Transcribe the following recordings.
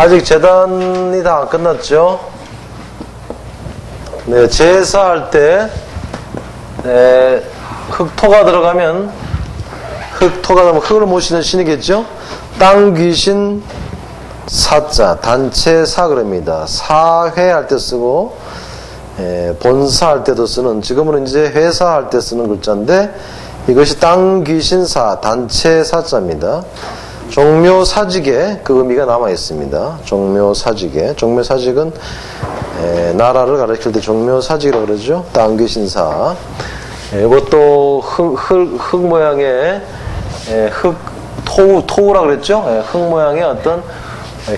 아직 제단이 다 안 끝났죠? 네, 제사할 때, 흑토가 들어가면, 흙을 모시는 신이겠죠? 땅 귀신 사자, 단체사 그럽니다. 사회할 때 쓰고, 본사할 때도 쓰는, 지금은 이제 회사할 때 쓰는 글자인데, 이것이 땅 귀신사, 단체사자입니다. 종묘사직에 그 의미가 남아 있습니다. 종묘사직에. 종묘사직은 나라를 가리킬 때 종묘사직이라고 그러죠. 땅 귀신사. 이것도 흙 모양의 토우라 그랬죠. 흙 모양의 어떤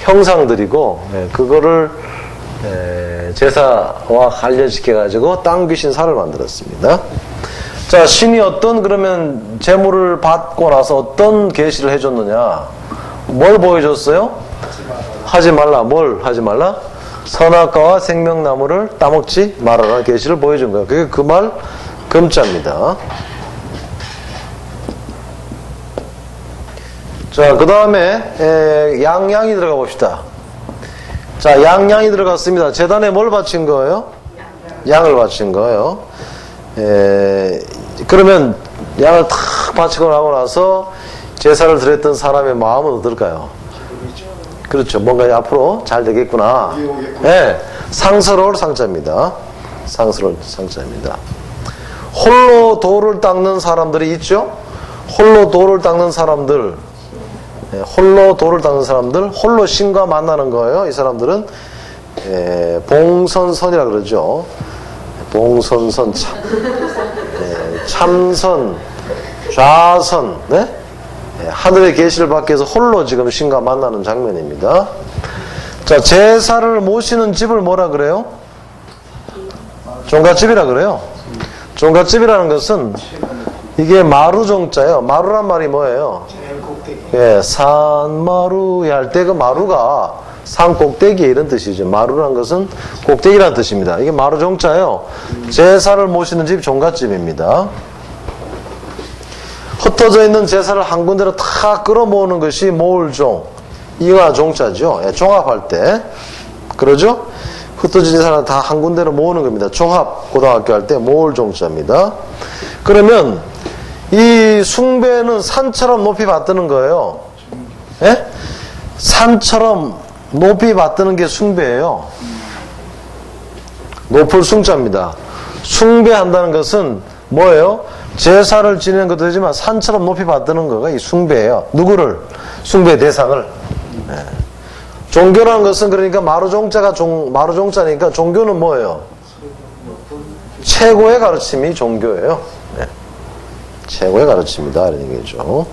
형상들이고, 그거를 제사와 관련시켜 가지고 땅 귀신사를 만들었습니다. 자, 신이 그러면 재물을 받고 나서 어떤 계시를 해줬느냐? 뭘 보여줬어요? 하지 말라. 뭘 하지 말라? 선악과와 생명나무를 따먹지 말아라 계시를 보여준 거예요. 그게 그 말 금자입니다. 자, 그 다음에 양양이 들어가 봅시다. 자, 양양이 들어갔습니다. 제단에 뭘 바친 거예요? 양을 바친 거예요. 그러면 양을 탁 바치고 나고 나서 제사를 드렸던 사람의 마음은 어떨까요? 그렇죠. 뭔가 앞으로 잘 되겠구나. 상서로울 상자입니다. 상서로울 상자입니다. 홀로 돌을 닦는 사람들이 있죠? 홀로 돌을 닦는 사람들, 홀로 신과 만나는 거예요. 이 사람들은 봉선선이라 그러죠. 봉선선, 참선, 좌선, 하늘의 계시를 받기 위해서 홀로 지금 신과 만나는 장면입니다. 자, 제사를 모시는 집을 뭐라 그래요? 종갓집이라 그래요. 종갓집이라는 것은 이게 마루종자예요. 마루란 말이 뭐예요? 산마루 할 때 그 마루가 산 꼭대기 이런 뜻이죠. 마루라는 것은 꼭대기라는 뜻입니다. 이게 마루종자예요. 제사를 모시는 집 종갓집입니다. 흩어져 있는 제사를 한 군데로 다 끌어모으는 것이 모을종, 이화종자죠. 종합할 때 그러죠? 흩어진 제사를 다 한 군데로 모으는 겁니다. 종합 고등학교 할 때 모을종자입니다. 그러면 이 숭배는 산처럼 높이 받드는 거예요. 산처럼 높이 받드는 게 숭배예요. 높을 숭자입니다. 숭배한다는 것은 뭐예요? 제사를 지내는 것도 되지만 산처럼 높이 받드는 거가 이 숭배예요. 누구를? 숭배 대상을. 종교라는 것은 그러니까 마루종자니까 종교는 뭐예요? 최고의 가르침이 종교예요. 최고의 가르침이다 이런 얘기죠.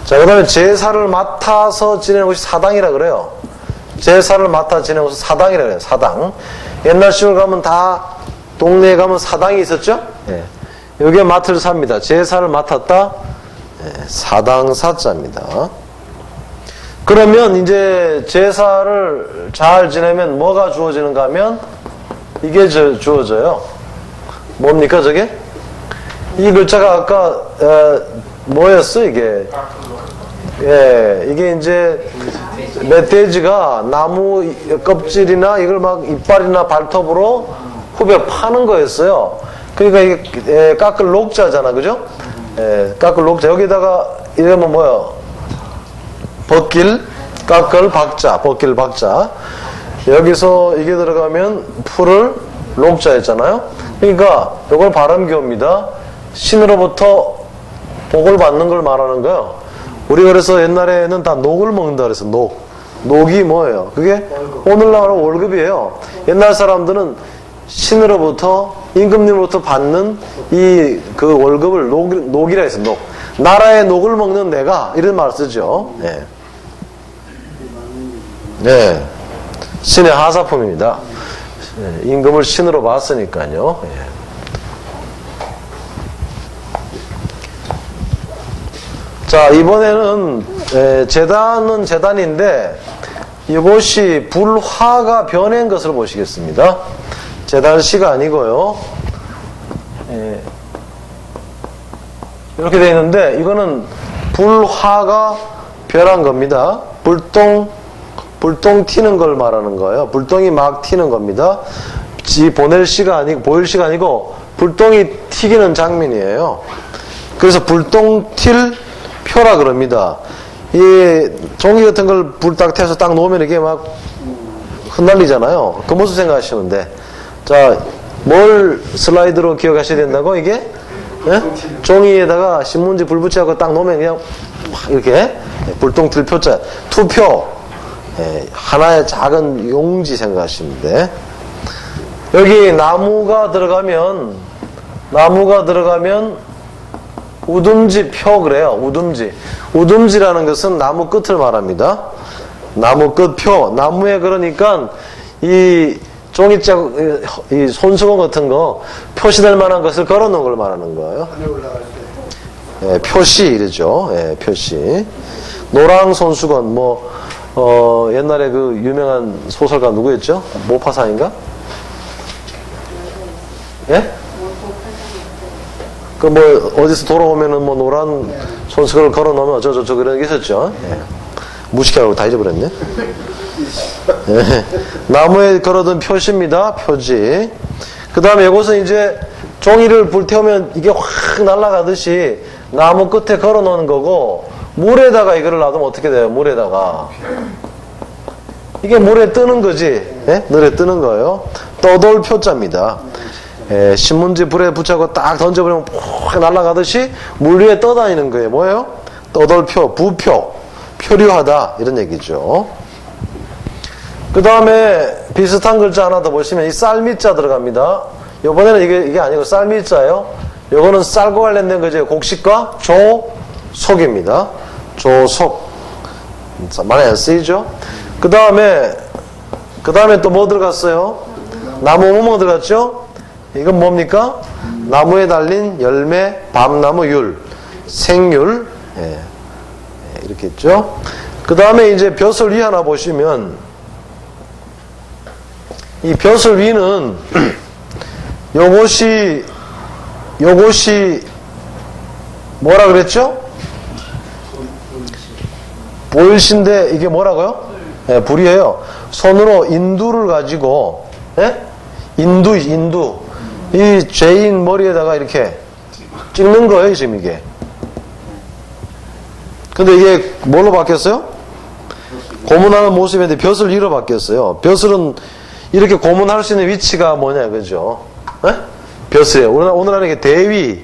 자, 그 다음에 제사를 맡아서 지내는 것이 사당이라 그래요. 제사를 맡아 지내는 것이 사당이라 그래요. 사당. 옛날 시골 가면 다 동네에 가면 사당이 있었죠? 여기에 맡을 삽니다. 제사를 맡았다. 사당사자입니다. 그러면 이제 제사를 잘 지내면 뭐가 주어지는가 하면 이게 주어져요. 뭡니까 저게? 이 글자가 아까 뭐였어 이게? 이게 이제 멧돼지가 나무 껍질이나 이걸 막 이빨이나 발톱으로 후벼 파는 거였어요. 그러니까 이게 깎을 녹자잖아, 그죠? 깎을 녹자. 여기다가 이러면 뭐야? 벗길, 깎을 박자, 벗길 박자. 여기서 이게 들어가면 풀을 녹자였잖아요. 그러니까 이걸 발음교입니다. 신으로부터 복을 받는 걸 말하는 거예요. 우리 그래서 옛날에는 다 녹을 먹는다 그래서 녹이 뭐예요? 그게 오늘날 월급이에요. 옛날 사람들은 신으로부터 임금님으로부터 받는 이 그 월급을 녹이라 해서 녹. 나라의 녹을 먹는 내가 이런 말 쓰죠. 신의 하사품입니다. 임금을 신으로 봤으니까요. 자, 이번에는 제단은 제단인데 이것이 불화가 변한 것을 보시겠습니다. 제단시가 아니고요. 이렇게 되어 있는데 이거는 불화가 변한 겁니다. 불똥 불똥 튀는 걸 말하는 거예요. 불똥이 막 튀는 겁니다. 보일 시가 아니고 불똥이 튀기는 장면이에요. 그래서 불똥 튈 표라 그럽니다. 이 종이 같은 걸 불 딱 태워서 딱 놓으면 이게 막 흩날리잖아요. 그 모습 생각하시면 돼. 자, 뭘 슬라이드로 기억하셔야 된다고 이게? 예? 종이에다가 신문지 불 붙여갖고 딱 놓으면 그냥 막 이렇게 불똥 튈 표자, 투표. 예, 하나의 작은 용지 생각하시면 돼. 여기 나무가 들어가면 우듬지 표 그래요. 우듬지라는 것은 나무 끝을 말합니다. 나무 끝 표. 나무에 그러니까 이 종이짝, 이 손수건 같은 거 표시될 만한 것을 걸어놓은 걸 말하는 거예요. 예, 표시 이러죠. 예, 표시. 노랑 손수건 옛날에 그 유명한 소설가 누구였죠? 모파상인가? 예? 그 어디서 돌아오면은 노란 손수건을 걸어 놓으면 어쩌저쩌 그런 게 있었죠. 예. 무식해하고 다 잊어버렸네. 예. 나무에 걸어둔 표시입니다. 표지. 그 다음에 이것은 이제 종이를 불태우면 이게 확 날아가듯이 나무 끝에 걸어 놓는 거고, 물에다가 이거를 놔두면 어떻게 돼요? 물에다가. 이게 물에 뜨는 거지. 예? 물에 뜨는 거예요. 떠돌 표자입니다. 예, 신문지 불에 붙여서 딱 던져버리면 푹 날아가듯이 물 위에 떠다니는 거예요. 뭐예요? 떠돌표, 부표, 표류하다 이런 얘기죠. 그 다음에 비슷한 글자 하나 더 보시면 이 쌀미자 들어갑니다. 이번에는 이게 아니고 쌀미자예요. 요거는 쌀과 관련된 거죠. 곡식과 조속입니다. 조속. 많이 안 쓰이죠? 그 다음에 또 뭐 들어갔어요? 나무 뭐뭐 들어갔죠? 이건 뭡니까? 나무에 달린 열매, 밤나무 율, 생율, 예, 이렇게 있죠. 그 다음에 이제 벼슬 위 하나 보시면, 이 벼슬 위는 요것이 뭐라 그랬죠? 보일신데 이게 뭐라고요? 예, 불이에요. 손으로 인두를 가지고, 예? 인두. 이 죄인 머리에다가 이렇게 찍는 거예요, 지금 이게. 근데 이게 뭘로 바뀌었어요? 고문하는 모습인데 벼슬 위로 바뀌었어요. 벼슬은 이렇게 고문할 수 있는 위치가 뭐냐, 그죠? 에? 벼슬이에요. 오늘 하는 게 대위,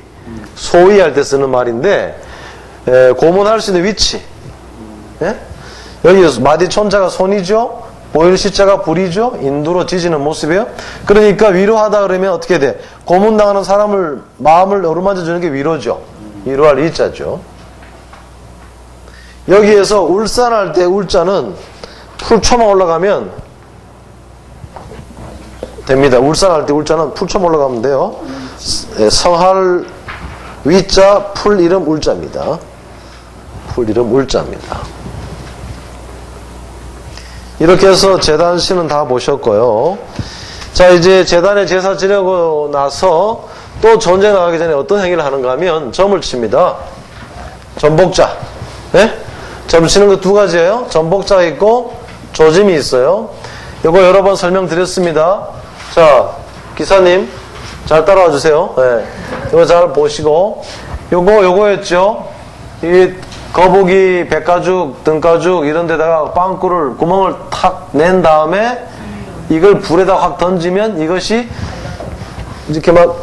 소위 할 때 쓰는 말인데, 고문할 수 있는 위치. 예? 여기 마디촌자가 손이죠? 보일 시자가 불이죠? 인두로 지지는 모습이에요. 그러니까 위로하다 그러면 어떻게 돼? 고문당하는 사람을 마음을 어루만져 주는 게 위로죠. 위로할 이자죠. 여기에서 울산할 때 울자는 풀초만 올라가면 됩니다. 울산할 때 울자는 풀초만 올라가면 돼요. 성할 위자 풀 이름 울자입니다. 풀 이름 울자입니다. 이렇게 해서 제단 시는 다 보셨고요. 자, 이제 제단에 제사 지내고 나서 또 전쟁 나가기 전에 어떤 행위를 하는가 하면 점을 칩니다. 전복자. 네? 점 치는 거 두 가지예요. 전복자가 있고 조짐이 있어요. 이거 여러 번 설명드렸습니다. 자, 기사님 잘 따라와 주세요. 네. 이거 잘 보시고 요거였죠. 이 거북이, 백가죽, 등가죽 이런 데다가 빵꾸를 구멍을 탁 낸 다음에 이걸 불에다 확 던지면 이것이 이렇게 막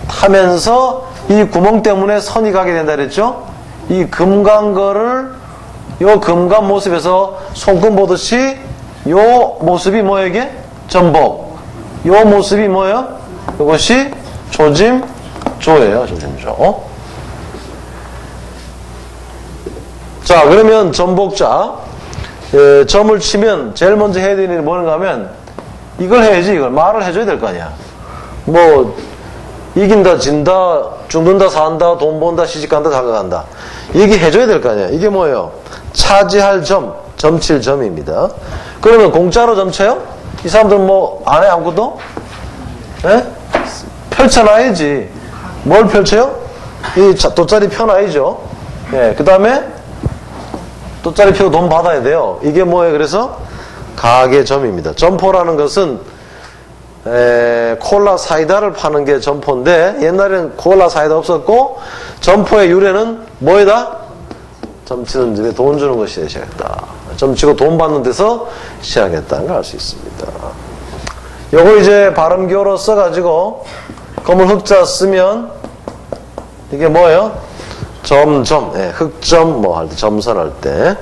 타면서 이 구멍 때문에 선이 가게 된다 그랬죠? 이 금간 거를 요 금간 모습에서 손금 보듯이 요 모습이 뭐예요 이게? 전복. 요 모습이 뭐예요? 이것이 조짐조예요. 조짐조. 자, 그러면 전복자, 점을 치면 제일 먼저 해야 되는 일이 뭔가 하면 이걸 해야지. 이걸 말을 해줘야 될 거 아니야. 뭐 이긴다, 진다, 죽는다, 산다, 돈 번다, 시집간다, 장가간다. 얘기해줘야 될 거 아니야. 이게 뭐예요? 차지할 점, 점칠 점입니다. 그러면 공짜로 점쳐요? 이 사람들은 뭐 안 해 아무것도? 예? 펼쳐놔야지. 뭘 펼쳐요? 이 돗자리 펴놔야죠. 예, 그 다음에 돗자리 펴고 돈 받아야 돼요. 이게 뭐예요? 그래서 가게 점입니다. 점포라는 것은 콜라 사이다를 파는 게 점포인데 옛날에는 콜라 사이다 없었고 점포의 유래는 뭐에다? 점치는 집에 돈 주는 것이 시작했다. 점치고 돈 받는 데서 시작했다는 걸 알 수 있습니다. 요거 이제 발음기호로 써가지고 검은 흑자 쓰면 이게 뭐예요? 점점, 흑점 뭐 할 때, 점선할 때.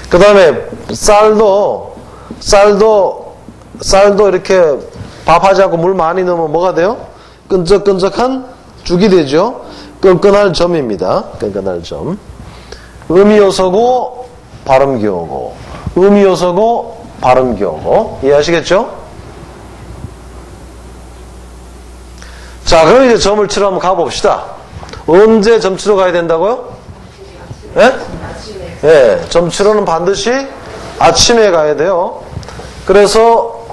그 다음에 쌀도 이렇게 밥하지 않고 물 많이 넣으면 뭐가 돼요? 끈적끈적한 죽이 되죠. 끈끈할 점입니다. 끈끈할 점. 음이요소고 발음기호고, 음이요소고 발음기호고. 이해하시겠죠? 자, 그럼 이제 점을 치러 한번 가봅시다. 언제 점 치러 가야 된다고요? 예? 예, 점 치러는 반드시 아침에 가야 돼요. 그래서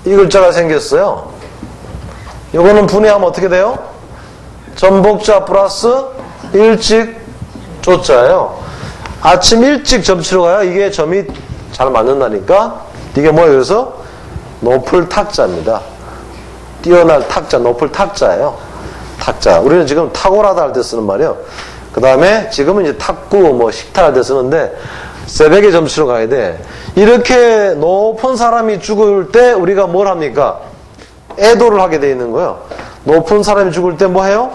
이 글자가 생겼어요. 요거는 분해하면 어떻게 돼요? 점복자 플러스 일찍 조자예요. 아침 일찍 점 치러 가야 이게 점이 잘 맞는다니까. 이게 뭐예요? 그래서 높을 탁자입니다. 뛰어날 탁자, 높을 탁자예요. 탁자. 우리는 지금 탁월하다 할 때 쓰는 말이에요. 그 다음에 지금은 이제 탁구, 뭐 식탁 할 때 쓰는데 새벽에 점 치러 가야 돼. 이렇게 높은 사람이 죽을 때 우리가 뭘 합니까? 애도를 하게 돼 있는 거예요. 높은 사람이 죽을 때 뭐 해요?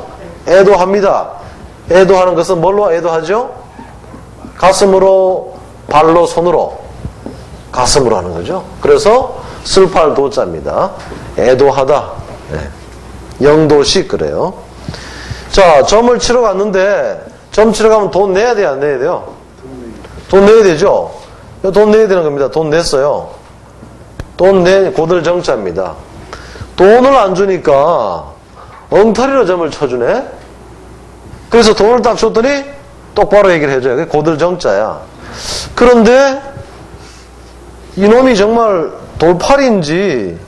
애도합니다. 애도하는 것은 뭘로 애도하죠? 가슴으로, 발로, 손으로. 가슴으로 하는 거죠. 그래서 슬팔 도자입니다. 애도하다. 네. 영도식 그래요. 자, 점을 치러 갔는데 점 치러 가면 돈 내야 돼요? 안 내야 돼요? 돈 내야 되죠? 돈 내야 되는 겁니다. 돈 냈어요. 돈 내 고들정자입니다. 돈을 안 주니까 엉터리로 점을 쳐주네. 그래서 돈을 딱 줬더니 똑바로 얘기를 해줘요. 그게 고들정자야. 그런데 이놈이 정말 돌팔인지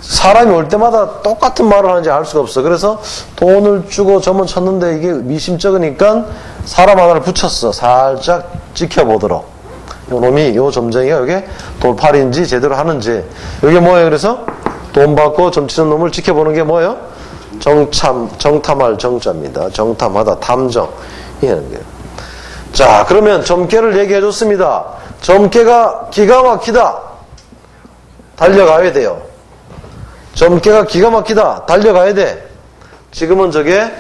사람이 올 때마다 똑같은 말을 하는지 알 수가 없어. 그래서 돈을 주고 점은 쳤는데 이게 미심쩍으니까 사람 하나를 붙였어. 살짝 지켜보도록. 요 놈이, 요 점쟁이가 이게 돌팔인지 제대로 하는지. 이게 뭐예요? 그래서 돈 받고 점 치는 놈을 지켜보는 게 뭐예요? 정탐할 정자입니다. 정탐하다, 탐정. 이하는 거예요. 자, 그러면 점괘를 얘기해 줬습니다. 점괘가 기가 막히다. 달려가야 돼요. 점괘가 기가 막히다. 달려가야 돼. 지금은 저게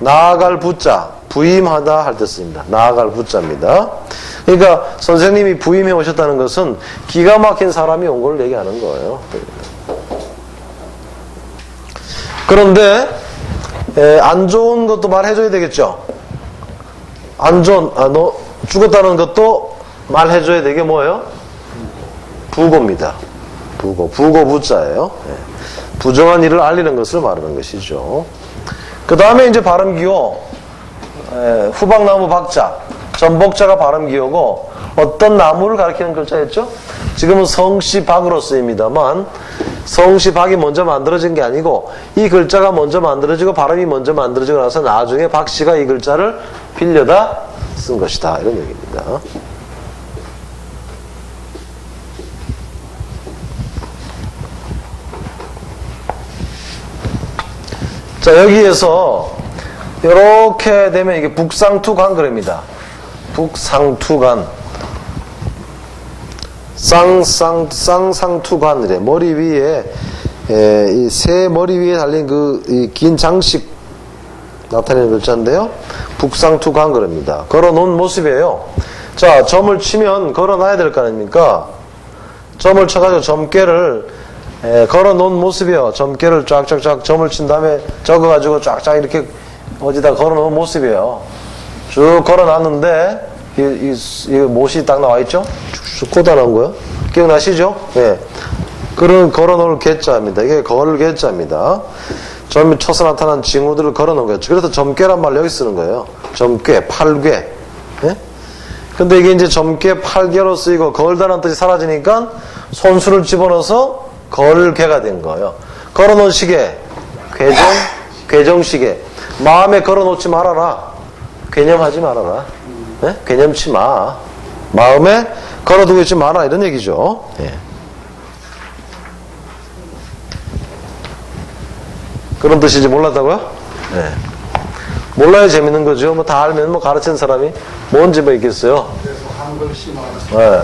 나아갈 부자, 부임하다 할 때 씁니다. 나아갈 부자입니다. 그러니까 선생님이 부임해 오셨다는 것은 기가 막힌 사람이 온 걸 얘기하는 거예요. 그런데 안 좋은 것도 말해줘야 되겠죠. 안 좋은, 너 죽었다는 것도 말해줘야 되게 뭐예요? 부고입니다. 부고 부자예요. 부정한 일을 알리는 것을 말하는 것이죠. 그 다음에 이제 발음기호, 후박나무 박자, 전복자가 발음기호고 어떤 나무를 가리키는 글자였죠? 지금은 성씨박으로 쓰입니다만 성씨박이 먼저 만들어진 게 아니고 이 글자가 먼저 만들어지고 발음이 먼저 만들어지고 나서 나중에 박씨가 이 글자를 빌려다 쓴 것이다. 이런 얘기입니다. 자, 여기에서 이렇게 되면 이게 북상투간 그럽니다. 북상투간. 쌍상투간이래. 머리 위에, 이 새 머리 위에 달린 이 긴 장식 나타내는 글자인데요. 북상투간 그럽니다. 걸어 놓은 모습이에요. 자, 점을 치면 걸어 놔야 될 거 아닙니까? 점을 쳐가지고 점괘를 걸어 놓은 모습이에요. 점괘를 쫙쫙쫙 점을 친 다음에 적어가지고 쫙쫙 이렇게 어디다 걸어 놓은 모습이에요. 쭉 걸어 놨는데, 이 못이 딱 나와 있죠? 쭉 꽂아 놓은 거예요. 기억나시죠? 예. 그런 걸어 놓을 괴자입니다. 이게 걸을 괴자입니다. 점이 쳐서 나타난 징후들을 걸어 놓은 거죠. 그래서 점괘란 말 여기 쓰는 거예요. 점괘, 팔괘. 예? 근데 이게 이제 점괘, 팔괘로 쓰이고 걸다는 뜻이 사라지니까 손수를 집어넣어서 걸괘가 된 거예요. 걸어 놓은 시계, 괴정시계. 마음에 걸어 놓지 말아라. 괴념하지 말아라. 네? 괴념치 마. 마음에 걸어두고 있지 마라 이런 얘기죠. 예. 그런 뜻인지 몰랐다고요? 네. 몰라야 재밌는 거죠. 뭐 다 알면 뭐 가르치는 사람이 뭔지 뭐 있겠어요. 그래서 한글 심화. 네.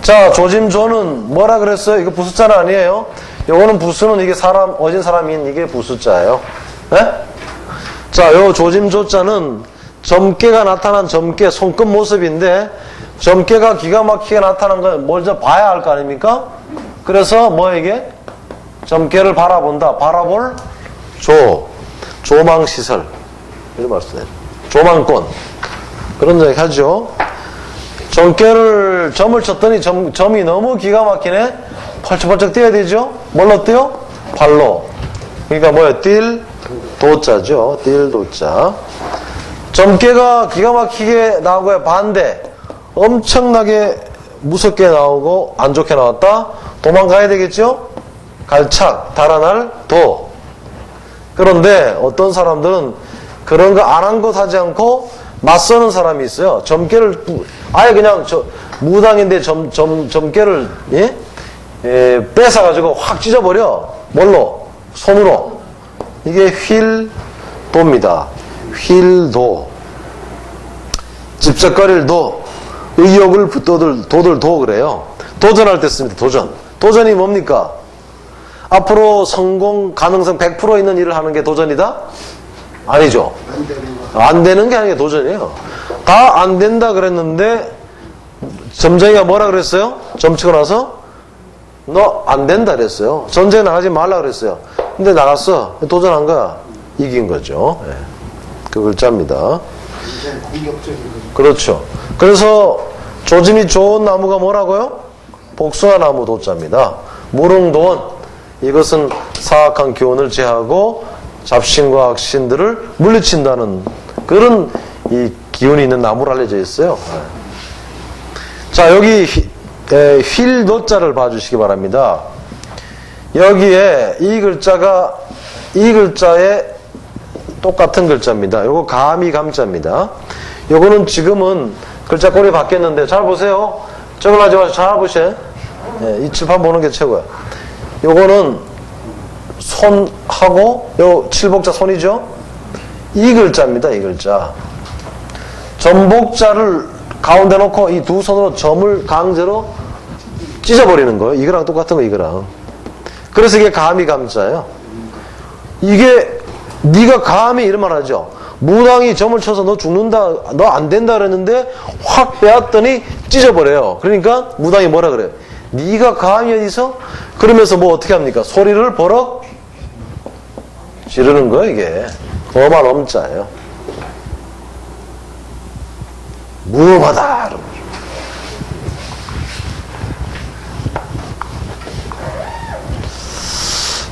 자, 조짐조는 뭐라 그랬어요? 이거 부수자는 아니에요. 요거는 부수는 이게 사람, 어진 사람인 이게 부수자예요. 네? 자, 요 조짐조자는 점괘가 나타난 점괘, 손끝 모습인데 점괘가 기가 막히게 나타난 건 먼저 봐야 할 거 아닙니까? 그래서 뭐 이게? 점괘를 바라본다. 바라볼 조망시설. 이런 말씀이에요. 조망권. 그런 얘기 하죠. 점괘를 점을 쳤더니 점이 너무 기가 막히네. 펄쩍펄쩍 뛰어야 되죠. 뭘로 뛰어? 발로. 그러니까 뭐예요? 뛸 도자죠. 뛸 도자. 점괘가 기가 막히게 나오고요. 반대. 엄청나게 무섭게 나오고 안 좋게 나왔다. 도망가야 되겠죠. 갈착, 달아날 도. 그런데 어떤 사람들은 그런 거 안 한 것 하지 않고 맞서는 사람이 있어요. 점괘를 아예 그냥 무당인데 점괘를 뺏어가지고 확 찢어버려. 뭘로? 손으로. 이게 휠도입니다. 휠도. 집적거릴 도. 의욕을 도들 도 그래요. 도전할 때 씁니다. 도전. 도전이 뭡니까? 앞으로 성공 가능성 100% 있는 일을 하는 게 도전이다? 아니죠. 안 되는 게 아니라 도전이에요. 다 안 된다 그랬는데 점쟁이가 뭐라 그랬어요? 점치고 나서 너 안 된다 그랬어요. 전쟁 나가지 말라 그랬어요. 근데 나갔어. 도전한 거야. 이긴 거죠. 네. 그 글자입니다. 굉장히 공격적인 거죠. 그렇죠. 그래서 조짐이 좋은 나무가 뭐라고요? 복숭아나무 도자입니다. 무릉도원. 이것은 사악한 기운을 제하고 잡신과 악신들을 물리친다는 그런 이 기운이 있는 나무로 알려져 있어요. 자, 여기 휠도자를 봐주시기 바랍니다. 여기에 이 글자가 이 글자에 똑같은 글자입니다. 요거 감이 감자입니다. 요거는 지금은 글자 꼴이 바뀌었는데 잘 보세요. 저걸 하지 마시고 잘 보세요. 이 칠판 보는 게 최고야. 요거는 손하고 요 칠복자 손이죠. 이 글자입니다. 이 글자. 점복자를 가운데 놓고 이 두 손으로 점을 강제로 찢어버리는 거예요. 이거랑 똑같은 거 이거랑. 그래서 이게 감이 감자예요. 이게 네가 감히 이런 말 하죠. 무당이 점을 쳐서 너 죽는다, 너 안 된다 그랬는데 확 빼앗더니 찢어버려요. 그러니까 무당이 뭐라 그래요? 네가 감히 어디서? 그러면서 뭐 어떻게 합니까? 소리를 버럭 지르는 거예요. 이게 엄한 엄자예요. 무엄하다.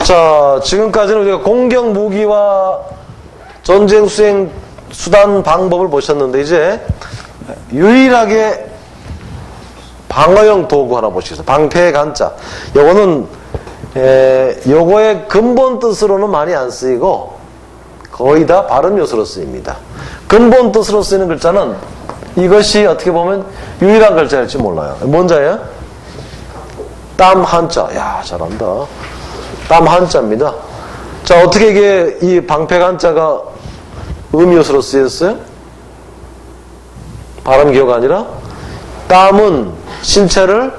자, 지금까지는 우리가 공격 무기와 전쟁 수행 수단 방법을 보셨는데 이제 유일하게 방어용 도구 하나 보시겠어요. 방패간자. 요거는 요거의 근본 뜻으로는 많이 안 쓰이고 거의 다 발음 요소로 쓰입니다. 근본 뜻으로 쓰이는 글자는 이것이 어떻게 보면 유일한 글자일지 몰라요. 뭔 자예요? 땀 한자. 야, 잘한다. 땀 한자입니다. 자, 어떻게 이게 이 방패간자가 음요소로 쓰였어요? 발음 기호가 아니라 땀은 신체를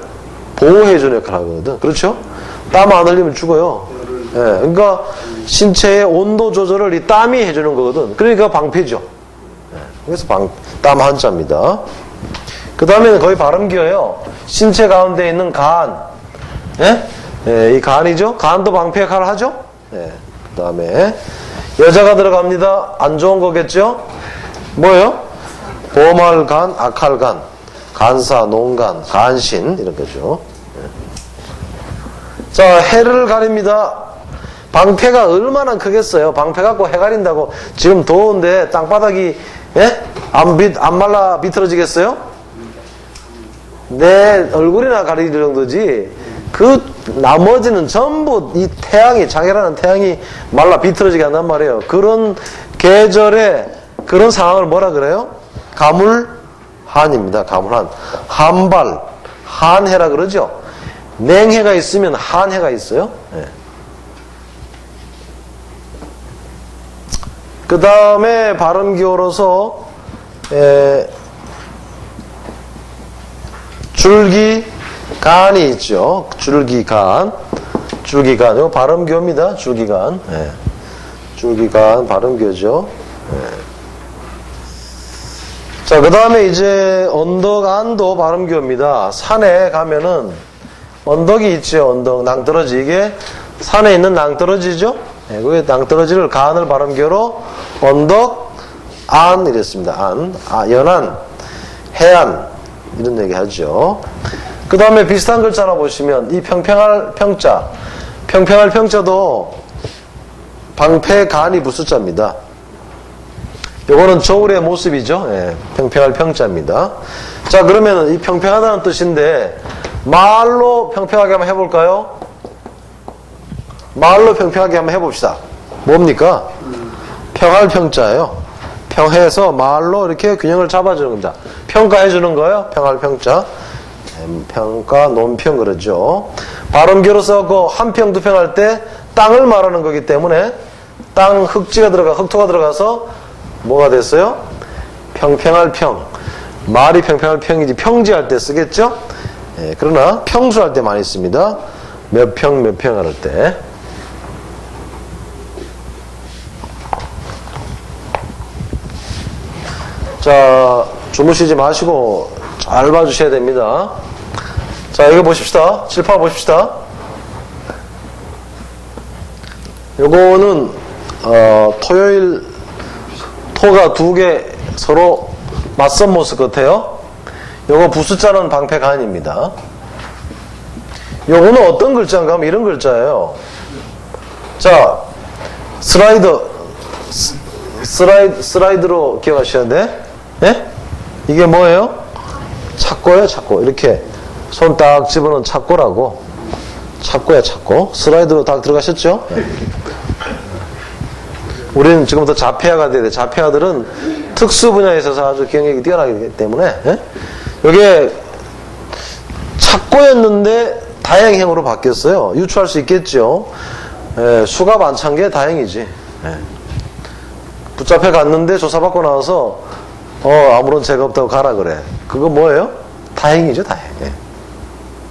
보호해주는 역할을 하거든. 그렇죠? 땀 안 흘리면 죽어요. 예, 그러니까 신체의 온도 조절을 이 땀이 해주는 거거든. 그러니까 방패죠. 예, 그래서 땀 한자입니다. 그 다음에는 거의 발음 기호예요. 신체 가운데 있는 간. 예? 예, 이 간이죠? 간도 방패 역할을 하죠? 예, 그 다음에 여자가 들어갑니다. 안 좋은 거겠죠? 뭐예요? 보말간, 악할간, 간사, 농간, 간신 이런 거죠. 자, 해를 가립니다. 방패가 얼마나 크겠어요. 방패 갖고 해 가린다고 지금 더운데 땅바닥이 안 말라 비틀어지겠어요? 내 얼굴이나 가릴 정도지 그 나머지는 전부 이 태양이, 장해라는 태양이 말라 비틀어지게 한단 말이에요. 그런 계절에 그런 상황을 뭐라 그래요? 한입니다. 가문한. 한발, 한해라 그러죠. 냉해가 있으면 한해가 있어요. 예. 그 다음에 발음 기호로서 줄기간이 있죠. 줄기간. 줄기간. 이거 발음 기호입니다. 줄기간. 예. 줄기간 발음 기호죠. 예. 자, 그 다음에 이제 언덕안도 발음 기호입니다. 산에 가면은 언덕이 있죠. 언덕, 낭떠러지. 이게 산에 있는 낭떠러지죠. 예, 그게 낭떠러지를 간을 발음 기호로 언덕, 안 이랬습니다. 안, 연안, 해안 이런 얘기 하죠. 그 다음에 비슷한 글자 하나 보시면 이 평평할 평자, 평평할 평자도 방패 간이 부수자입니다. 요거는 저울의 모습이죠. 예, 평평할 평자입니다. 자, 그러면 이 평평하다는 뜻인데 말로 평평하게 한번 해볼까요? 말로 평평하게 한번 해봅시다. 뭡니까? 평할 평자예요. 평해서 말로 이렇게 균형을 잡아주는 겁니다. 평가해주는 거예요. 평할 평자. 평가, 논평 그러죠. 발음기로 써고 한평, 두평 할 때 땅을 말하는 거기 때문에 땅 흙지가 흙토가 들어가서 뭐가 됐어요? 평평할 평. 말이 평평할 평이지 평지할 때 쓰겠죠? 예, 그러나 평수할 때 많이 씁니다. 몇 평, 몇 평 할 때. 자, 주무시지 마시고 잘 봐주셔야 됩니다. 자, 이거 보십시다. 칠파 보십시다. 요거는 토요일 토가 두 개 서로 맞선 모습 같아요. 요거 부수자는 방패간입니다. 요거는 어떤 글자인가 하면 이런 글자예요. 자, 슬라이드로 기억하셔야 돼. 예? 이게 뭐예요? 착고예요, 착고. 이렇게 손 딱 집어넣은 착고라고. 착고야, 착고. 슬라이드로 딱 들어가셨죠? 예. 우리는 지금부터 자폐아가 돼야 돼. 자폐아들은 특수 분야에 있어서 아주 경력이 뛰어나기 때문에, 예? 이게 착고였는데 다행형으로 바뀌었어요. 유추할 수 있겠죠. 예, 수가 많찬 게 다행이지. 예. 붙잡혀 갔는데 조사받고 나와서 아무런 죄가 없다고 가라 그래. 그거 뭐예요? 다행이죠, 다행. 예.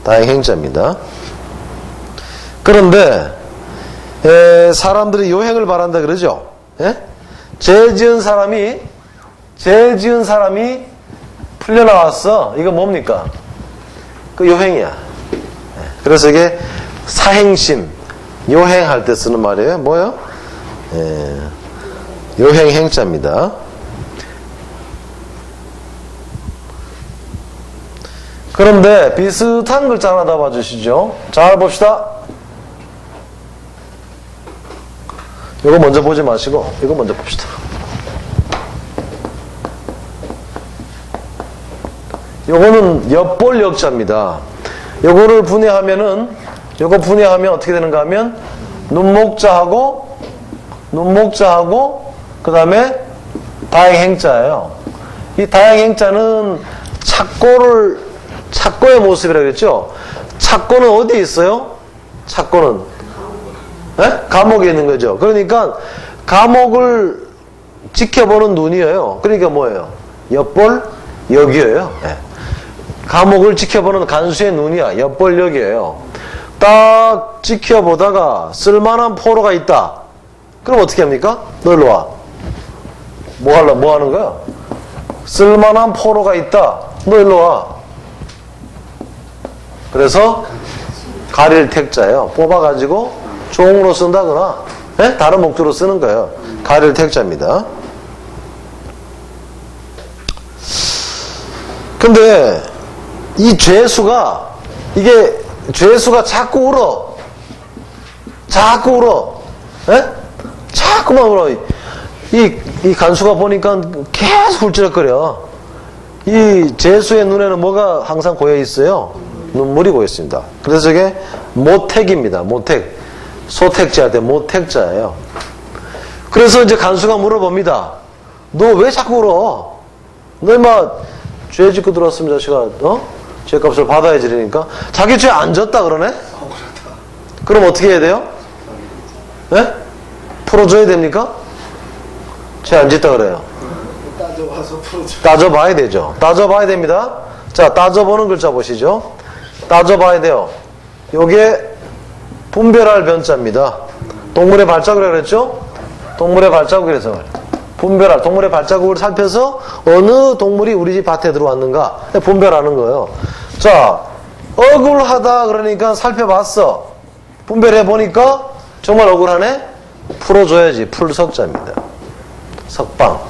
다행행자입니다. 그런데 사람들이 요행을 바란다 그러죠. 예? 죄 지은 사람이 풀려나왔어. 이거 뭡니까? 그 요행이야. 예. 그래서 이게 사행심, 요행할 때 쓰는 말이에요. 뭐예요? 요행행자입니다. 그런데 비슷한 글자 하나 더 봐주시죠. 잘 봅시다. 이거 먼저 보지 마시고 이거 먼저 봅시다. 요거는 엿볼 역자입니다. 요거를 분해하면 어떻게 되는가 하면 눈목자하고 그 다음에 다행행자예요. 이 다행행자는 착고의 모습이라고 그랬죠. 착고는 어디에 있어요? 착고는 감옥에 있는 거죠. 그러니까 감옥을 지켜보는 눈이에요. 그러니까 뭐예요? 엿볼 역이에요. 네. 감옥을 지켜보는 간수의 눈이야. 엿볼 역이에요. 딱 지켜보다가 쓸만한 포로가 있다. 그럼 어떻게 합니까? 너 일로 와. 뭐 하는 거야? 쓸만한 포로가 있다. 너 일로 와. 그래서 가릴 택자예요. 뽑아가지고 종으로 쓴다거나 다른 목적으로 쓰는 거예요. 가릴 택자입니다. 근데 이 죄수가 자꾸 울어. 자꾸만 울어. 이 간수가 보니까 계속 훌쩍거려. 이 죄수의 눈에는 뭐가 항상 고여 있어요? 눈물이 고여 있습니다. 그래서 이게 모택입니다. 모택. 소택자할 때 모택자예요. 그래서 이제 간수가 물어봅니다. 너 왜 자꾸 울어? 너 인마 죄 짓고 들어왔으면 자식아, 죄값을 받아야지, 그러니까. 자기 죄 안 졌다 그러네? 그럼 어떻게 해야 돼요? 네? 풀어줘야 됩니까? 죄 안 짓다 그래요. 따져와서 풀어줘. 따져봐야 되죠. 따져봐야 됩니다. 자, 따져보는 글자 보시죠. 따져봐야 돼요. 요게 분별할 변자입니다. 동물의 발자국이라고 그랬죠? 동물의 발자국이라서 분별할, 동물의 발자국을 살펴서 어느 동물이 우리 집 밭에 들어왔는가 분별하는 거예요. 자, 억울하다 그러니까 살펴봤어. 분별해 보니까 정말 억울하네? 풀어줘야지. 풀석자입니다. 석방.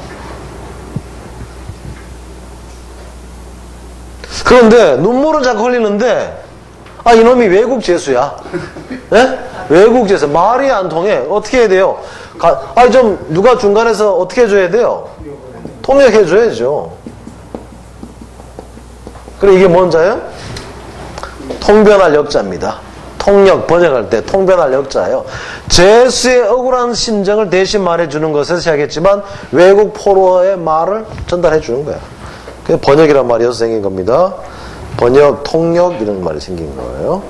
그런데 눈물은 자꾸 흘리는데 이놈이 외국 재수야. 네? 외국 재수. 말이 안 통해. 어떻게 해야 돼요? 좀 누가 중간에서 어떻게 해줘야 돼요? 통역해줘야죠. 그래 이게 뭔 자예요? 통변할 역자입니다. 통역 번역할 때 통변할 역자예요. 재수의 억울한 심정을 대신 말해주는 것에서 시작했지만 외국 포로의 말을 전달해주는 거야. 그게 번역이란 말이어서 생긴 겁니다. 번역, 통역 이런 말이 생긴 거예요.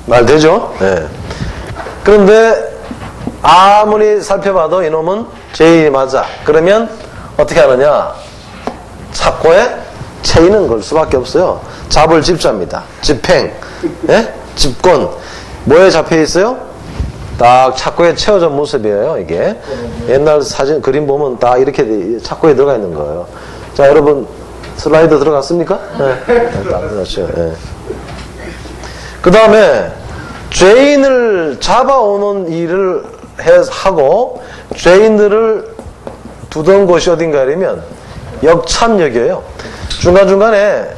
말 되죠? 네. 그런데 아무리 살펴봐도 이놈은 죄인이 맞아. 그러면 어떻게 하느냐? 착고에 체인은 걸 수밖에 없어요. 잡을 집자입니다. 집행, 예? 집권. 뭐에 잡혀 있어요? 딱 착고에 채워진 모습이에요. 이게 옛날 사진 그림 보면 다 이렇게 착고에 들어가 있는 거예요. 자, 여러분 슬라이드 들어갔습니까? 네. 그렇죠. 네. 그 다음에 죄인을 잡아오는 일을 하고 죄인들을 두던 곳이 어딘가냐면 역참역이에요. 중간중간에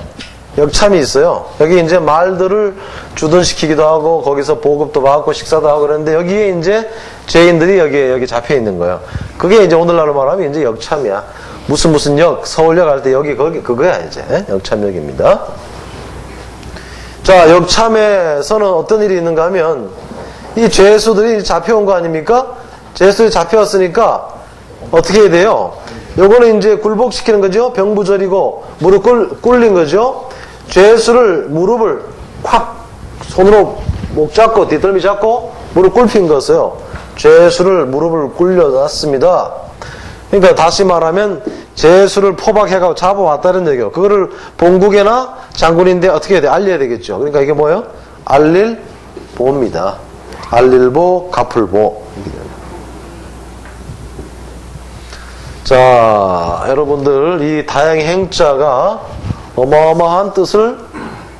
역참이 있어요. 여기 이제 말들을 주둔시키기도 하고 거기서 보급도 받고 식사도 하고 그러는데 여기에 이제 죄인들이 여기 잡혀 있는 거예요. 그게 이제 오늘날로 말하면 이제 역참이야. 무슨 역, 서울역 할 때 여기 거기 그거야 이제 역참역입니다. 자, 역참에서는 어떤 일이 있는가 하면 이 죄수들이 잡혀온 거 아닙니까? 죄수들이 잡혀왔으니까 어떻게 해야 돼요? 요거는 이제 굴복시키는 거죠. 병부절이고 무릎 꿇린 거죠. 죄수를 무릎을 콱 손으로 목 잡고 뒤덜미 잡고 무릎 꿇힌 것이요. 죄수를 무릎을 꿇려놨습니다. 그러니까 다시 말하면 죄수를 포박해가지고 잡아왔다는 얘기예요. 그거를 본국에나 장군인데 어떻게 해야 돼? 알려야 되겠죠. 그러니까 이게 뭐예요? 알릴보입니다. 알릴보, 갚을보. 자, 여러분들 이 다양의 행자가 어마어마한 뜻을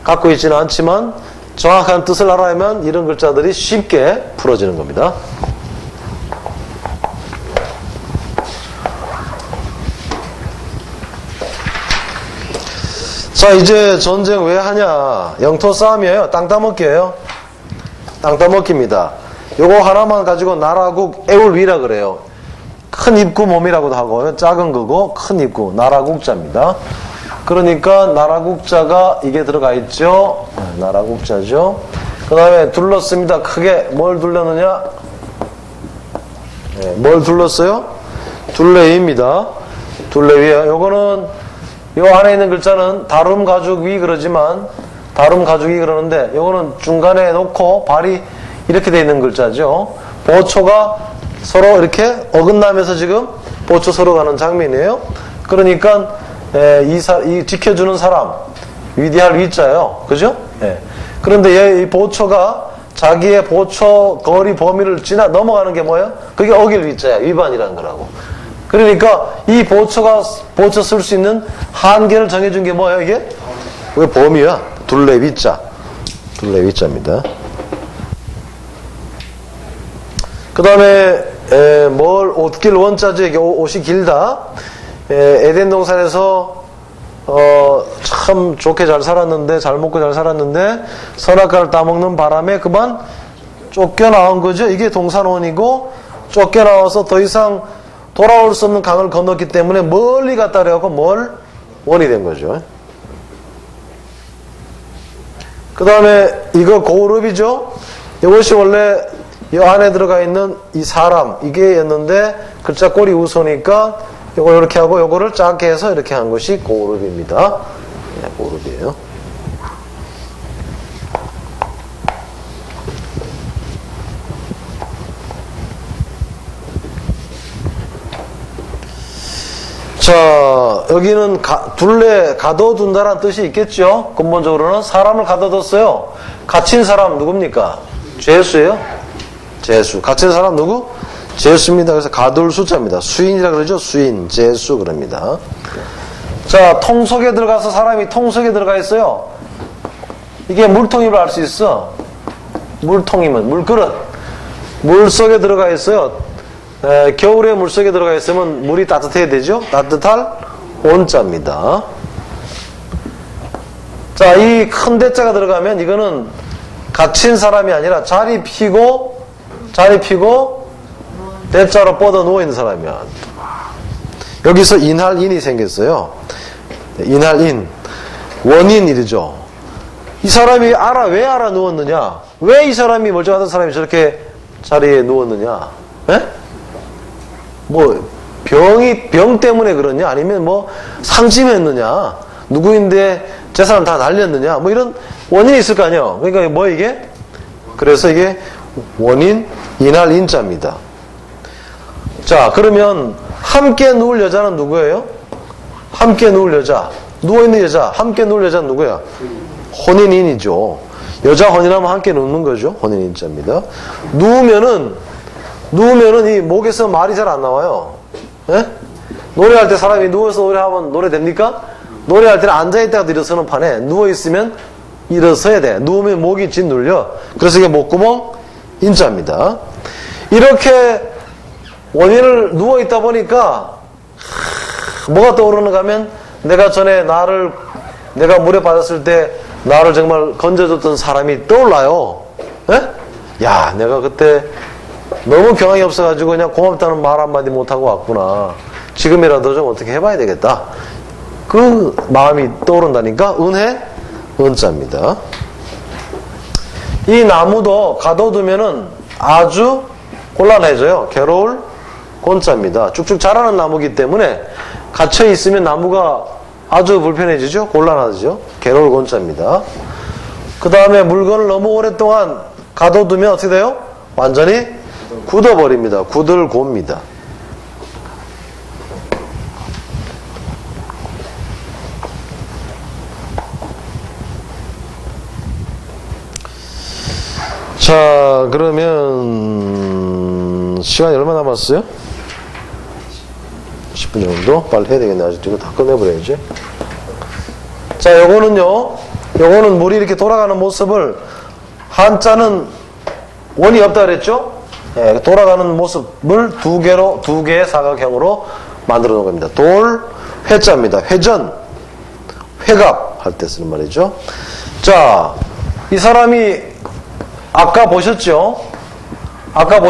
갖고 있지는 않지만 정확한 뜻을 알아야만 이런 글자들이 쉽게 풀어지는 겁니다. 자, 이제 전쟁 왜 하냐? 영토 싸움이에요. 땅 따먹기예요. 땅 따먹기입니다. 요거 하나만 가지고 나라국 애울위라 그래요. 큰 입구 몸이라고도 하고 작은 거고 큰 입구 나라국자입니다. 그러니까 나라국자가 이게 들어가 있죠. 나라국자죠. 그 다음에 둘렀습니다. 크게 뭘 둘렀느냐? 뭘 둘렀어요? 둘레위입니다. 둘레위에요. 요거는 요 안에 있는 글자는 다룸 가죽 위 그러지만 다룸 가죽 위 그러는데 요거는 중간에 놓고 발이 이렇게 돼 있는 글자죠. 보초가 서로 이렇게 어긋나면서 지금 보초 서로 가는 장면이에요. 그러니까 이 지켜주는 사람 위대할 위자예요. 그죠? 그런데 이 보초가 자기의 보초 거리 범위를 넘어가는 게 뭐예요? 그게 어길 위자야. 위반이라는 거라고. 그러니까 이 보초 쓸 수 있는 한계를 정해준 게 뭐예요? 이게? 그게 범위야. 둘레 위자. 둘레 위자입니다. 그 다음에 옷길 원자죠. 이게 옷이 길다. 에덴 동산에서 참 좋게 잘 살았는데 잘 먹고 잘 살았는데 선악과를 따먹는 바람에 그만 쫓겨나온 거죠. 이게 동산원이고 쫓겨나와서 더 이상 돌아올 수 없는 강을 건넜기 때문에 멀리 갔다 그래갖고 원이 된 거죠. 그 다음에 이거 고르비죠. 이것이 원래 이 안에 들어가 있는 이 사람 이게였는데 글자 꼴이 우소니까 요걸 이렇게 하고 요거를 작게 해서 이렇게 한 것이 고그룹입니다. 네, 고그룹이에요. 자, 여기는 둘레 가둬둔다라는 뜻이 있겠죠? 근본적으로는 사람을 가둬뒀어요. 갇힌 사람 누굽니까? 죄수예요. 죄수. 갇힌 사람 누구? 죄수입니다. 그래서 가둘 숫자입니다. 수인이라 그러죠? 수인, 죄수 그럽니다. 자, 통 속에 들어가서 사람이 통 속에 들어가 있어요. 이게 물통임을 알 수 있어. 물통이면 물그릇. 물 속에 들어가 있어요. 겨울에 물 속에 들어가 있으면 물이 따뜻해야 되죠? 따뜻할 온자입니다. 자, 이 큰 대자가 들어가면 이거는 갇힌 사람이 아니라 자리 피고 대자로 뻗어 누워있는 사람이야. 여기서 인할인이 생겼어요. 인할인. 원인이죠. 이 사람이 왜 알아 누웠느냐? 왜 이 사람이 멀쩡하던 사람이 저렇게 자리에 누웠느냐? 에? 뭐 병 때문에 그러냐? 아니면 뭐 상심했느냐? 누구인데 재산을 다 날렸느냐? 뭐 이런 원인이 있을 거 아니에요. 그러니까 뭐 이게? 그래서 이게 원인 인할인자입니다. 자, 그러면 함께 누울 여자는 누구예요? 함께 누울 여자. 누워있는 여자. 함께 누울 여자는 누구야? 혼인인이죠. 여자 혼인하면 함께 눕는 거죠. 혼인인자입니다. 누우면은 이 목에서 말이 잘 안 나와요. 예? 노래할 때 사람이 누워서 노래하면 노래 됩니까? 노래할 때는 앉아있다가 일어서는 판에 누워있으면 일어서야 돼. 누우면 목이 짓눌려. 그래서 이게 목구멍 인자입니다. 이렇게 원인을 누워있다 보니까 뭐가 떠오르는가 하면 내가 전에 내가 물에 빠졌을 때 나를 정말 건져줬던 사람이 떠올라요. 예? 야, 내가 그때 너무 경황이 없어가지고 그냥 고맙다는 말 한마디 못하고 왔구나. 지금이라도 좀 어떻게 해봐야 되겠다. 그 마음이 떠오른다니까 은혜, 은자입니다. 이 나무도 가둬두면은 아주 곤란해져요. 괴로울 곤자입니다. 쭉쭉 자라는 나무이기 때문에 갇혀 있으면 나무가 아주 불편해지죠. 곤란하죠. 괴로울 곤자입니다. 그 다음에 물건을 너무 오랫동안 가둬두면 어떻게 돼요? 완전히 굳어버립니다. 굳을고입니다. 자, 그러면 시간이 얼마 남았어요? 10분 정도? 빨리 해야 되겠네. 아직도 이거 다 끝내버려야지. 자, 요거는 물이 이렇게 돌아가는 모습을 한자는 원이 없다 그랬죠? 예, 돌아가는 모습을 두 개의 사각형으로 만들어 놓은 겁니다. 회자입니다. 회전, 회갑 할 때 쓰는 말이죠. 자, 이 사람이 아까 보셨죠? 아까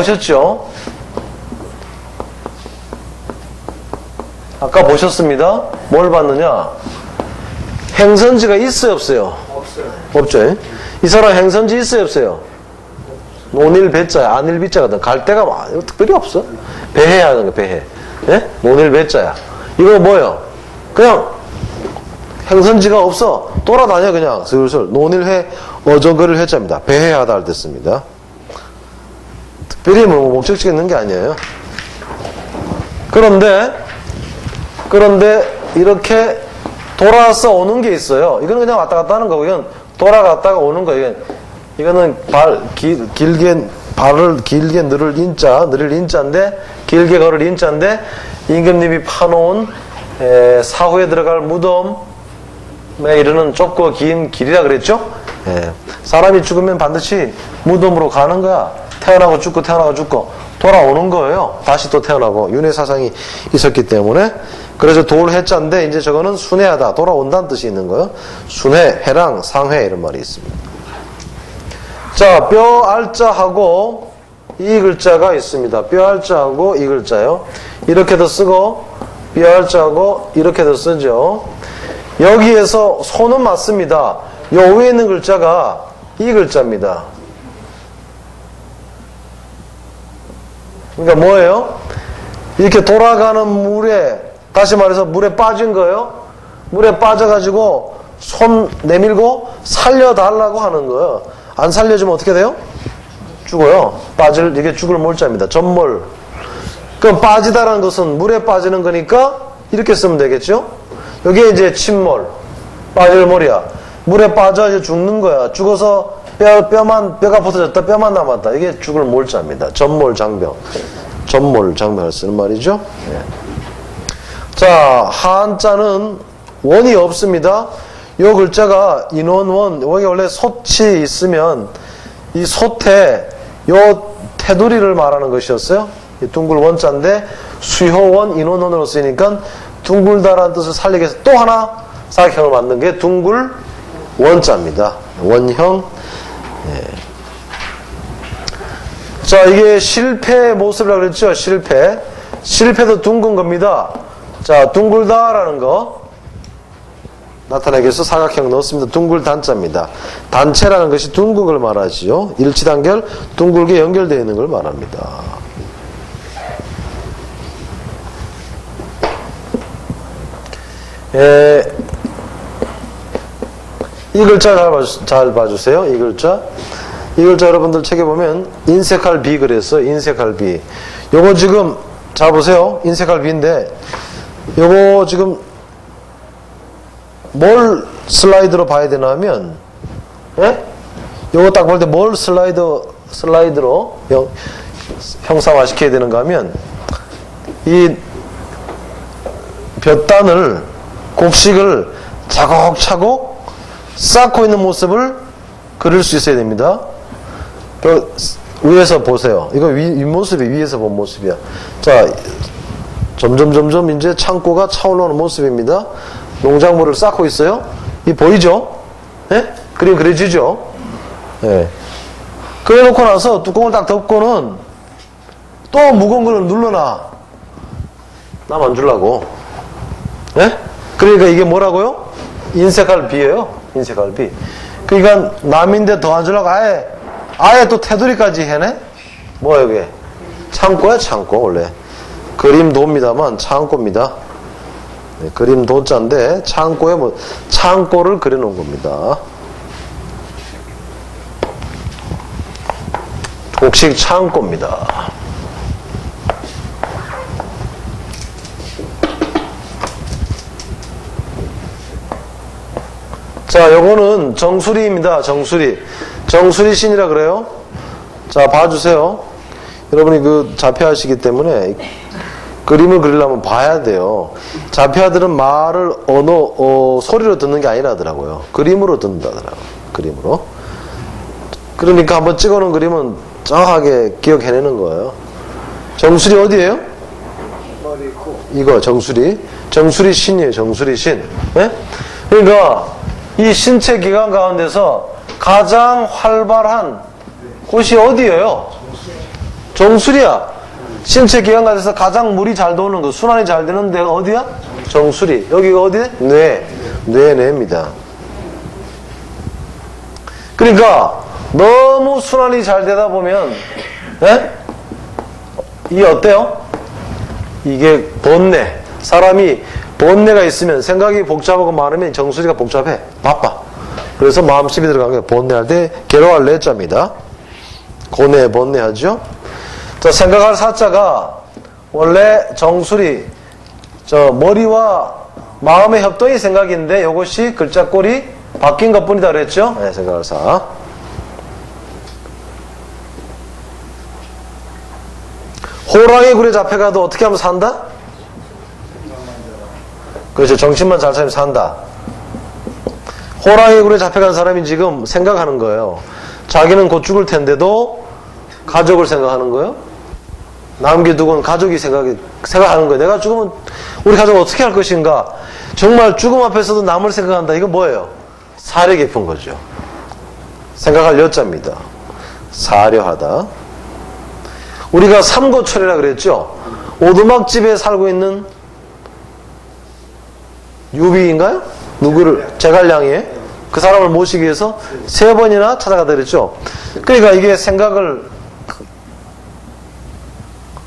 보셨습니다. 뭘 봤느냐? 행선지가 있어요, 없어요? 없죠. 이 사람 행선지 있어요, 없어요? 논일배자야, 안일비자거든. 갈 데가 특별히 없어. 배해야 하는 거, 배해. 예? 논일배자야. 이거 뭐예요? 그냥 행선지가 없어. 돌아다녀, 그냥 슬슬. 논일회, 어저거를 회자입니다. 배해하다 할 때 씁니다. 특별히 뭐 목적지가 있는 게 아니에요. 그런데 이렇게 돌아서 오는 게 있어요. 이건 그냥 왔다 갔다 하는 거고, 이건 돌아갔다가 오는 거예요. 이거는 발을 길게 늘을 인자인데, 길게 걸을 인자인데, 임금님이 파놓은 사후에 들어갈 무덤에 이르는 좁고 긴 길이라 그랬죠? 예. 사람이 죽으면 반드시 무덤으로 가는 거야. 태어나고 죽고 돌아오는 거예요. 다시 또 태어나고 윤회사상이 있었기 때문에. 그래서 돌해자인데 이제 저거는 순회하다, 돌아온다는 뜻이 있는 거예요. 순회, 회랑, 상회 이런 말이 있습니다. 자, 뼈 알자하고 이 글자가 있습니다. 뼈 알자하고 이 글자요. 이렇게도 쓰고 뼈 알자하고 이렇게도 쓰죠. 여기에서 손은 맞습니다. 요 위에 있는 글자가 이 글자입니다. 그러니까 뭐예요? 이렇게 돌아가는 물에 다시 말해서 물에 빠진 거예요. 물에 빠져가지고 손 내밀고 살려달라고 하는 거예요. 안 살려주면 어떻게 돼요? 죽어요. 이게 죽을 몰자입니다. 전몰. 그럼 빠지다라는 것은 물에 빠지는 거니까 이렇게 쓰면 되겠죠? 여기에 이제 침몰. 빠질 몰이야. 물에 빠져 이제 죽는 거야. 죽어서 뼈가 부서졌다. 뼈만 남았다. 이게 죽을 몰자입니다. 전몰 장병. 전몰 장병을 쓰는 말이죠. 예. 자, 한자는 원이 없습니다. 요 글자가 인원원, 여기 원래 솥이 있으면 이 솥에 요 테두리를 말하는 것이었어요. 이 둥글 원자인데 수효원, 인원원으로 쓰이니까 둥글다라는 뜻을 살리기 위해서 또 하나 사각형을 만든 게 둥글 원자입니다. 원형. 예. 자, 이게 실패의 모습이라고 그랬죠. 실패도 둥근 겁니다. 자, 둥글다라는 거 나타내기 위해서 사각형 넣었습니다. 둥글 단자입니다. 단체라는 것이 둥근 걸 말하지요. 일치단결, 둥글게 연결되어 있는 걸 말합니다. 이 글자 잘 봐주세요. 이 글자 여러분들 책에 보면 인색할 비 그랬어요. 인색할 비. 요거 지금 잘 보세요. 인색할 비인데 요거 지금 뭘 슬라이드로 봐야 되나 하면, 예? 요거 딱 볼 때 뭘 슬라이드로 형상화 시켜야 되는가 하면, 이 볕단을, 곱식을 차곡차곡 쌓고 있는 모습을 그릴 수 있어야 됩니다. 위에서 보세요. 이거 윗모습이 위에서 본 모습이야. 자, 점점 이제 창고가 차올라오는 모습입니다. 농작물을 쌓고 있어요. 이 보이죠? 예? 그림 그려지죠? 예. 그래놓고 나서 뚜껑을 딱 덮고는 또 무거운 거를 눌러놔. 남 안 주려고. 예? 그러니까 이게 뭐라고요? 인색할 비예요. 인색할 비. 그러니까 남인데 더 안 주려고 아예 또 테두리까지 해네? 뭐야 이게? 창고야 창고 원래. 그림도입니다만 창고입니다. 네, 그림 도자인데 창고에 창고를 그려놓은 겁니다. 곡식 창고입니다. 자, 요거는 정수리입니다. 정수리 신이라 그래요. 자, 봐주세요. 여러분이 그 자폐하시기 때문에 그림을 그리려면 봐야 돼요. 자폐아들은 말을 소리로 듣는 게 아니라 하더라고요. 그림으로 듣는다더라고요. 그림으로. 그러니까 한번 찍어놓은 그림은 정확하게 기억해내는 거예요. 정수리 어디예요? 머리, 코. 이거 정수리. 정수리 신이에요. 정수리 신. 네? 그러니까 이 신체 기관 가운데서 가장 활발한 곳이 어디예요? 정수리야. 신체 기관 가운데서 가장 물이 잘 도는 거, 순환이 잘 되는 데가 어디야? 정수리. 여기가 어디야? 뇌입니다. 그러니까 너무 순환이 잘 되다 보면 이게 어때요? 이게 번뇌. 사람이 번뇌가 있으면 생각이 복잡하고 많으면 정수리가 복잡해. 바빠. 그래서 마음심이 들어가는 게 번뇌할 때 괴로워할 내자입니다. 고뇌, 번뇌하죠? 자, 생각할 사자가 원래 정수리, 머리와 마음의 협동이 생각인데 이것이 글자 꼴이 바뀐 것 뿐이다 그랬죠? 네, 생각할 사. 호랑이 굴에 잡혀가도 어떻게 하면 산다? 그렇죠. 정신만 잘 차리면 산다. 호랑이 굴에 잡혀간 사람이 지금 생각하는 거예요. 자기는 곧 죽을 텐데도 가족을 생각하는 거예요. 남겨두고는 가족이 생각하는 거예요. 내가 죽으면 우리 가족은 어떻게 할 것인가. 정말 죽음 앞에서도 남을 생각한다. 이건 뭐예요? 사려 깊은 거죠. 생각할 여자입니다. 사려하다. 우리가 삼고철이라 그랬죠. 오두막집에 살고 있는 유비인가요? 누구를? 제갈량이에요? 그 사람을 모시기 위해서 3번이나 찾아가다 그랬죠. 그러니까 이게 생각을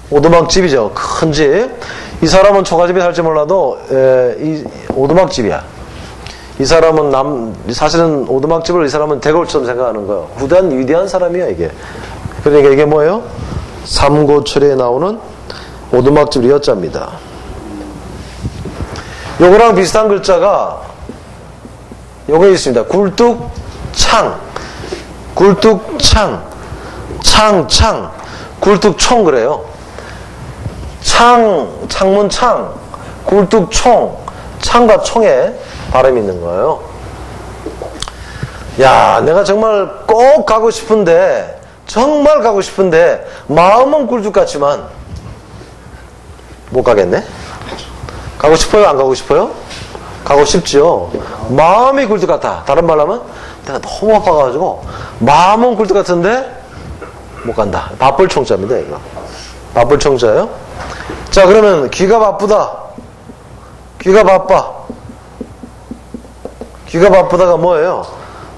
오두막집이죠. 큰 집. 이 사람은 초가집에 살지 몰라도 이 오두막집이야. 이 사람은 사실은 오두막집을 이 사람은 대골처럼 생각하는 거예요. 후대한 위대한 사람이야 이게. 그러니까 이게 뭐예요? 삼고철에 나오는 오두막집 리어자입니다. 요거랑 비슷한 글자가 요거 있습니다. 굴뚝창, 굴뚝창, 창, 굴뚝총 그래요. 창문 창, 굴뚝총, 창과 총에 발음이 있는 거예요. 야, 내가 정말 꼭 가고 싶은데, 정말 가고 싶은데, 마음은 굴뚝 같지만, 못 가겠네? 가고 싶어요? 안 가고 싶어요? 가고 싶지요. 마음이 굴뚝 같아. 다른 말로 하면, 내가 너무 아파가지고, 마음은 굴뚝 같은데, 못 간다. 바쁠 총자입니다, 이거. 바쁠 총자예요. 자, 그러면 귀가 바쁘다. 귀가 바빠. 귀가 바쁘다가 뭐예요?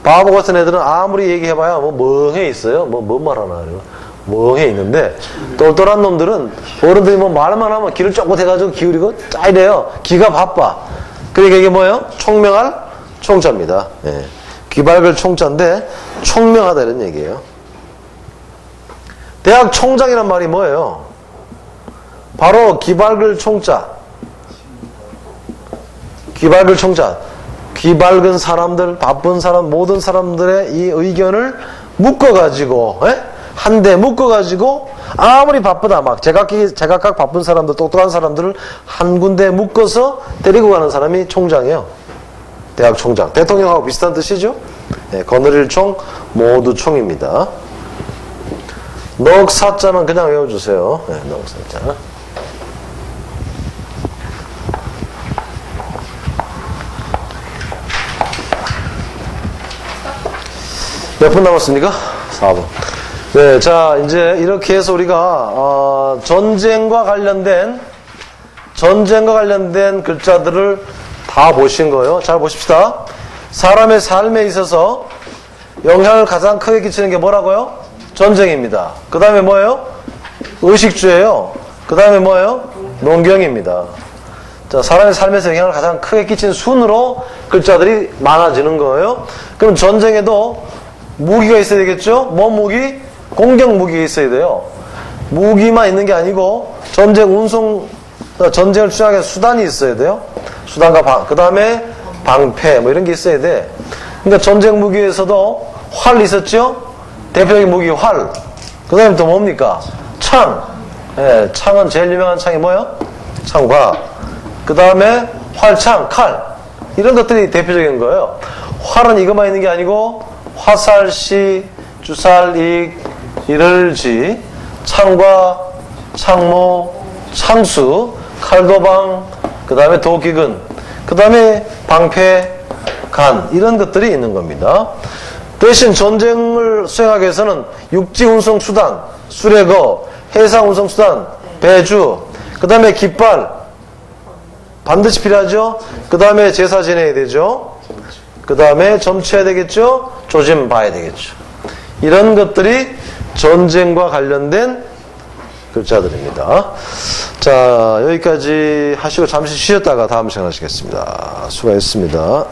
바보 같은 애들은 아무리 얘기해봐야 뭐 멍해 있어요. 뭔 말 하나 그래요. 멍해 있는데 똘똘한 놈들은 어른들이 뭐 말만 하면 귀를 쫑긋해가지고 기울이고 짜이래요. 귀가 바빠. 그러니까 이게 뭐예요? 총명할 총자입니다. 예. 귀 밝을 총자인데 총명하다 이런 얘기예요. 대학 총장이란 말이 뭐예요? 바로 귀 밝을 총자. 귀 밝을 총자. 귀 밝은 사람들, 바쁜 사람, 모든 사람들의 이 의견을 묶어가지고, 한데 묶어가지고, 아무리 바쁘다, 막, 제각각 바쁜 사람들, 똑똑한 사람들을 한 군데 묶어서 데리고 가는 사람이 총장이에요. 대학 총장. 대통령하고 비슷한 뜻이죠? 네, 거느릴 총, 모두 총입니다. 넉사자는 그냥 외워주세요. 네, 넉사자. 몇 분 남았습니까? 4분. 네, 자, 이제 이렇게 해서 우리가, 전쟁과 관련된 글자들을 다 보신 거예요. 잘 보십시다. 사람의 삶에 있어서 영향을 가장 크게 끼치는 게 뭐라고요? 전쟁입니다. 그 다음에 뭐예요? 의식주예요. 그 다음에 뭐예요? 농경입니다. 자, 사람의 삶에서 영향을 가장 크게 끼친 순으로 글자들이 많아지는 거예요. 그럼 전쟁에도 무기가 있어야 되겠죠? 뭐 무기? 공격 무기가 있어야 돼요. 무기만 있는 게 아니고 전쟁을 추진하기 위한 수단이 있어야 돼요. 수단과 그 다음에 방패 뭐 이런 게 있어야 돼. 그러니까 전쟁 무기에서도 활 있었죠? 대표적인 무기 활. 그 다음에 또 뭡니까? 창. 예, 창은 제일 유명한 창이 뭐예요? 창과. 그 다음에 활창, 칼. 이런 것들이 대표적인 거예요. 활은 이것만 있는 게 아니고 화살시, 주살익, 이를지, 창과, 창모, 창수, 칼도방, 그 다음에 도기근, 그 다음에 방패, 간 이런 것들이 있는 겁니다. 대신 전쟁을 수행하기 위해서는 육지 운송 수단, 수레거, 해상 운송 수단, 배주, 그 다음에 깃발 반드시 필요하죠. 그 다음에 제사 지내야 되죠. 그 다음에 점쳐야 되겠죠. 조짐 봐야 되겠죠. 이런 것들이 전쟁과 관련된 글자들입니다. 자, 여기까지 하시고 잠시 쉬었다가 다음 시간 하시겠습니다. 수고하셨습니다.